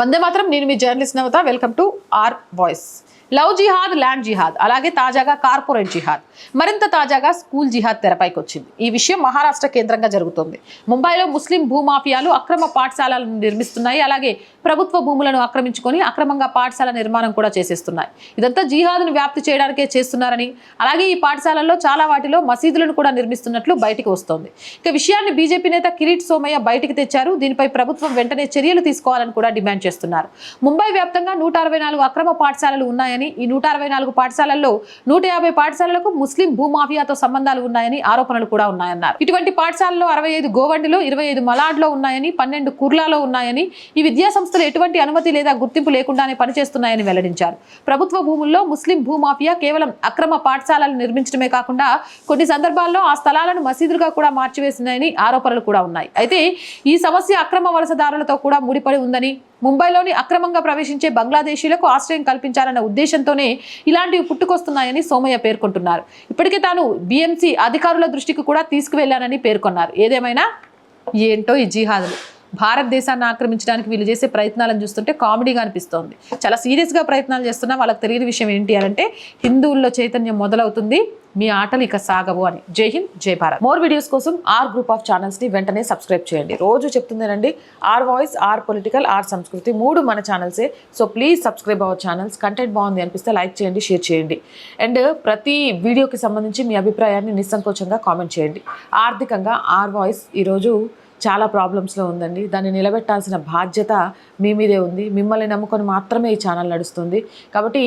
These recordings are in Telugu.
వందే మాత్రం. నేను మీ journalist Navatha. Welcome to our voice. Love జిహాద్, ల్యాండ్ జిహాద్, అలాగే తాజాగా కార్పొరేట్ జిహాద్, మరింత తాజాగా స్కూల్ జిహాద్ తెరపైకి వచ్చింది. ఈ విషయం మహారాష్ట్ర కేంద్రంగా జరుగుతుంది. ముంబైలో ముస్లిం భూమాఫియాలు అక్రమ పాఠశాలలను నిర్మిస్తున్నాయి. అలాగే ప్రభుత్వ భూములను ఆక్రమించుకొని అక్రమంగా పాఠశాల నిర్మాణం కూడా చేసేస్తున్నాయి. ఇదంతా జిహాద్ను వ్యాప్తి చేయడానికే చేస్తున్నారని, అలాగే ఈ పాఠశాలల్లో చాలా వాటిలో మసీదులను కూడా నిర్మిస్తున్నట్లు బయటికి వస్తోంది. ఇక విషయాన్ని బీజేపీ నేత కిరీట్ సోమయ్య బయటికి తెచ్చారు. దీనిపై ప్రభుత్వం వెంటనే చర్యలు తీసుకోవాలని కూడా డిమాండ్ చేస్తున్నారు. ముంబై వ్యాప్తంగా 164 అక్రమ పాఠశాలలు ఉన్నాయని, ఈ 164 పాఠశాలల్లో 150 పాఠశాలలకు ముస్లిం భూమాఫియాతో సంబంధాలు ఉన్నాయని ఆరోపణలు కూడా ఉన్నాయన్నారు. ఇటువంటి పాఠశాలలో 65 గోవండిలో, 25 మలాడ్లో ఉన్నాయని, 12 కుర్లాలో ఉన్నాయని, ఈ విద్యా సంస్థలు ఎటువంటి అనుమతి లేదా గుర్తింపు లేకుండానే పనిచేస్తున్నాయని వెల్లడించారు. ప్రభుత్వ భూముల్లో ముస్లిం భూమాఫియా కేవలం అక్రమ పాఠశాలలు నిర్మించడమే కాకుండా కొన్ని సందర్భాల్లో ఆ స్థలాలను మసీదులుగా కూడా మార్చివేసిందని ఆరోపణలు కూడా ఉన్నాయి. అయితే ఈ సమస్య అక్రమ వలసదారులతో కూడా ముడిపడి ఉందని, ముంబైలోని అక్రమంగా ప్రవేశించే బంగ్లాదేశీలకు ఆశ్రయం కల్పించాలన్న ఉద్దేశంతోనే ఇలాంటివి పుట్టుకొస్తున్నాయని సోమయ్య పేర్కొంటున్నారు. ఇప్పటికే తాను బీఎంసీ అధికారుల దృష్టికి కూడా తీసుకువెళ్లానని పేర్కొన్నారు. ఏదేమైనా ఏంటో ఈ జిహాదులు భారతదేశాన్ని ఆక్రమించడానికి వీళ్ళు చేసే ప్రయత్నాలను చూస్తుంటే కామెడీగా అనిపిస్తోంది. చాలా సీరియస్గా ప్రయత్నాలు చేస్తున్నా వాళ్ళకి తెలియని విషయం ఏంటి అంటే హిందువుల్లో చైతన్యం మొదలవుతుంది, మీ ఆటలు ఇక సాగవు అని. జై హింద్, జై భారత్. మోర్ వీడియోస్ కోసం ఆర్ గ్రూప్ ఆఫ్ ఛానల్స్ని వెంటనే సబ్స్క్రైబ్ చేయండి. రోజు చెప్తుందేనండి, our voice, our political, our Samskruthi, 3 మన ఛానల్సే. So please subscribe our channels. Content బాగుంది అనిపిస్తే లైక్ చేయండి, షేర్ చేయండి. అండ్ ప్రతి వీడియోకి సంబంధించి మీ అభిప్రాయాన్ని నిస్సంకోచంగా కామెంట్ చేయండి. ఆర్థికంగా ఆర్ వాయిస్ ఈరోజు చాలా ప్రాబ్లమ్స్లో ఉందండి. దాన్ని నిలబెట్టాల్సిన బాధ్యత మీ మీదే ఉంది. మిమ్మల్ని నమ్ముకొని మాత్రమే ఈ ఛానల్ నడుస్తుంది. కాబట్టి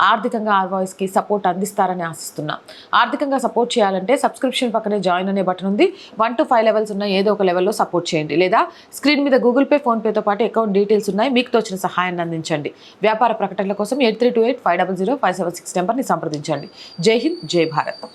ఆర్థికంగా ఆర్ వాయిస్కి సపోర్ట్ అందిస్తారని ఆశిస్తున్నా. ఆర్థికంగా సపోర్ట్ చేయాలంటే సబ్స్క్రిప్షన్ పక్కనే జాయిన్ అనే బటన్ ఉంది. 1 to 5 లెవెల్స్ ఉన్న ఏదో ఒక లెవెల్లో సపోర్ట్ చేయండి. లేదా స్క్రీన్ మీద గూగుల్ పే, ఫోన్పేతో పాటు అకౌంట్ డీటెయిల్స్ ఉన్నాయి. మీకు తోచిన సహాయాన్ని అందించండి. వ్యాపార ప్రకటనల కోసం 8328500576 నెంబర్ని సంప్రదించండి. జై హింద్, జై భారత్.